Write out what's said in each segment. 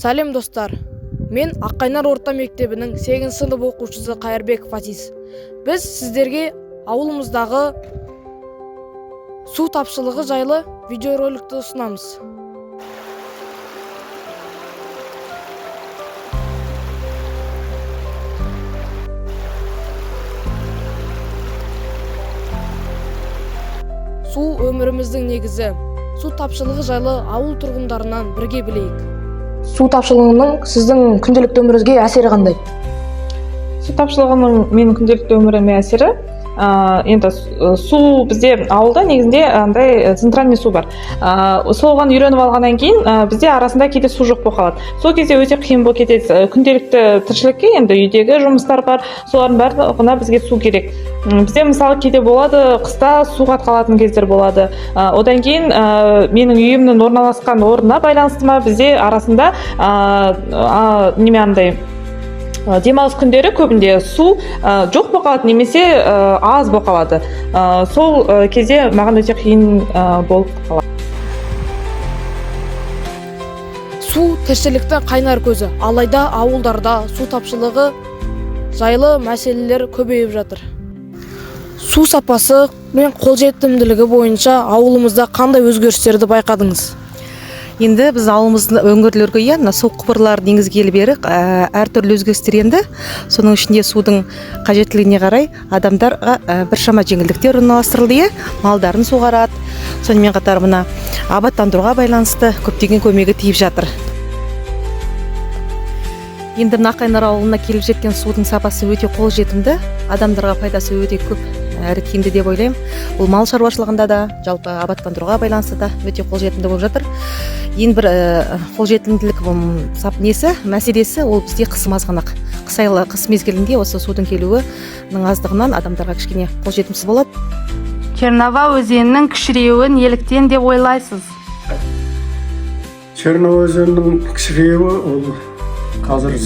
Сәлем достар, мен Аққайнар орта мектебінің 8 сынып оқушысы Қайырбеков Азиз. Біз сіздерге ауылымыздағы су тапшылығы жайлы видеороликті ұсынамыз. Су өміріміздің негізі. Су тапшылығы жайлы ауыл тұрғындарынан бірге білейік. Су тапшылығының сіздің күнделікті өміріңізге әсері қандай? Су тапшылығының менің күнделікті өміріме әсері, енді су бізде ауылда негізінде андай центральный су бар. Соған үйреніп алғаннан кейін бізде арасында кейде су жоқ болып қалады. Сол кезде өте қиын болып кетеді. Күнделікті тіршілікке енді үйдегі жұмыстар бар, солардың барлығына бізге су керек. Бізде мысалы кейде болады, қыста суға қалатын кездер болады. Одан кейін менің үйімнің орналасқан орнына байланысты ма, бізде арасында демалыс күндері көбінде су жоқ болып қалады, немесе аз болып қалады. Сол кезде маған өте қиын болып қалады. Су тіршіліктің қайнар көзі, алайда ауылдарда су тапшылығы жайлы мәселелер көбейіп жатыр. Су сапасы мен қолжетімділігі бойынша ауылымызда қандай өзгерістерді байқадыңыз? Енді біз ауылымыздың өңірлерге су құбырлары негізгелі бері әртүрлі өзгерістер енді. Соның ішінде судың қажеттілігіне қарай адамдарға біршама жеңілдіктер орналастырылды, малдарын суғарады. Сонымен қатар мына абаттандыруға байланысты көптеген көмегі тиіп жатыр. Енді Аққайнар ауылына келіп жеткен судың сапасы өте қолжетімді, адамдарға пайдасы өте көп әрі тиімді деп ойлаймын. Бұл мал шаруашылығында да, жалпы абаттандыруға байланысты да өте қолжетімді болып жатыр. Ең бір қолжетімділік мәселесі ол бізде қыс мазғанақ. Қыс мезгілінде осы судың келуінің аздығынан адамдарға кішкене қолжетімсіз болады. Чернова өзенінің кішіреуі неліктен деп ойлайсыз? Чернова өзенінің кішіреуі ол қазір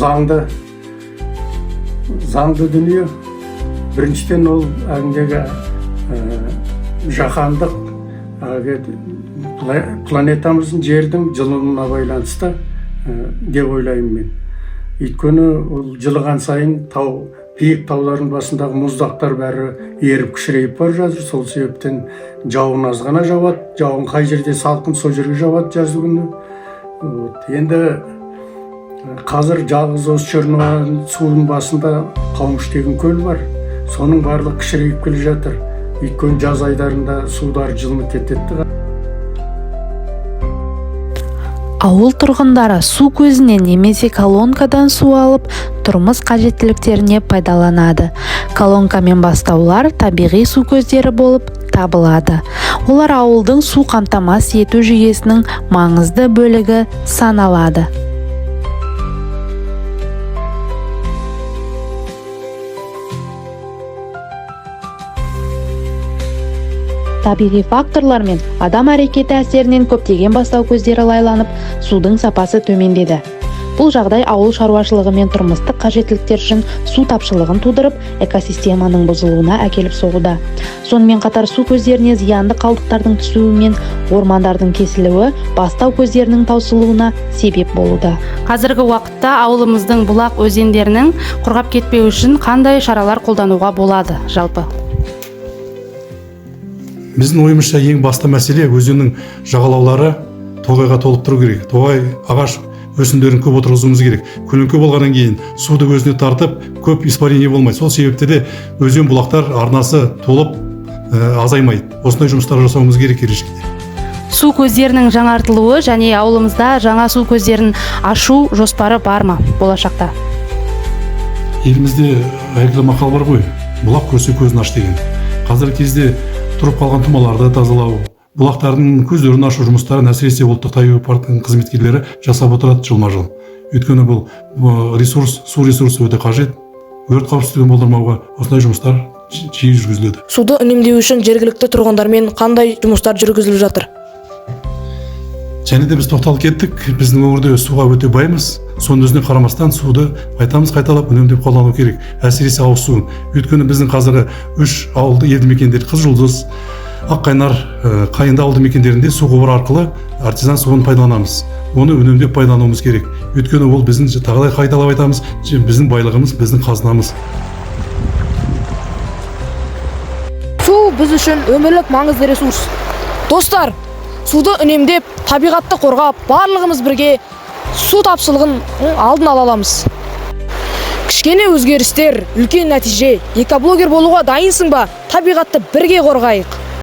заңды дүние. Біріншіден ол әңгідегі жаһандық планетамыздың жердің жылынуына байланысты деп ойлаймын мен. Өйткені ол жылыған сайын биік таулардың басындағы мұздақтар бәрі еріп кішірейіп бар жатыр. Сол себептен жауын аз ғана жауады. Жауын қай жерде салқын, сол жерге жауады жазы күні. Енді қазір жалғыз осы Чернова судың басында Қауымыш деген көл бар. Соның барлық кішірейіп келе жатыр. Өйткені жаз айдарында судар жылынып кетеді. Ауыл тұрғындары су көзінен немесе колонкадан су алып, тұрмыс қажеттіліктеріне пайдаланады. Колонкамен бастаулар табиғи су көздері болып табылады. Олар ауылдың су қамтамасыз ету жүйесінің маңызды бөлігі саналады. Табиғи факторлар мен адам әрекеті әсерінен көптеген бастау көздері лайланып, судың сапасы төмендеді. Бұл жағдай ауыл шаруашылығы мен тұрмыстық қажеттіліктер үшін су тапшылығын тудырып, экосистеманың бұзылуына әкеліп соғуда. Сонымен қатар су көздеріне зиянды қалдықтардың түсуі мен ормандардың кесілуі бастау көздерінің таусылуына себеп болуда. Қазіргі уақытта ауылымыздың бұлақ өзендерінің құрғап кетпеу үшін қандай шаралар қолдануға болады жалпы? Біздің ойымызша ең басты мәселе өзеннің жағалаулары тоғайға толықтыру керек. Тоғай ағаш өсімдерін көп отырғызуымыз керек. Көлеңке болғаннан кейін суды өзіне тартып, көп испарение болмайды. Сол себепті де өзен бұлақтар арнасы толып азаймайды. Осындай жұмыстар жасауымыз керек келешекте. Су көздерінің жаңартылуы және ауылымызда жаңа су көздерін ашу жоспары бар ма болашақта? Елімізде әйгілі мақал бар ғой, бұлақ көрсе көзін аш деген. Қазіргі кезде тұрып қалған тұмаларды тазалау, бұлақтардың көздерін ашу жұмыстарын әсіресе ұлттық табиғи парктің қызметкерлері жасап отырады жылма-жыл. Өйткені бұл су ресурсы өте қажет. Өрт қауіпсіздігін болдырмауға осындай жұмыстар жиі жүргізіледі. Суды үнемдеу үшін жергілікті тұрғындармен қандай жұмыстар жүргізіліп жатыр? Және де біз тоқталып кеттік, біздің өңірде суға өте баймыз. Соның өзіне қарамастан суды қайталап үнемдеп қолдану керек. Әсіресе ауыз суын. Өйткені біздің қазіргі 3 ауылды елді мекендер Қызылжұлдыз, Аққайнар, Қайынды ауылды мекендерінде су құбыры арқылы артезиан суын пайдаланамыз. Оны үнемдеп пайдалануымыз керек. Өйткені ол біздің, тағыдай қайталап айтамыз, біздің байлығымыз, біздің қазынамыз. Су біз үшін өмірлік маңызды ресурс. Достар, суды үнемдеп, табиғатты қорғап, барлығымыз бірге су тапшылығын алдын ала аламыз. Кішкене өзгерістер, үлкен нәтиже. Экоблогер болуға дайынсың ба? Табиғатты бірге қорғайық.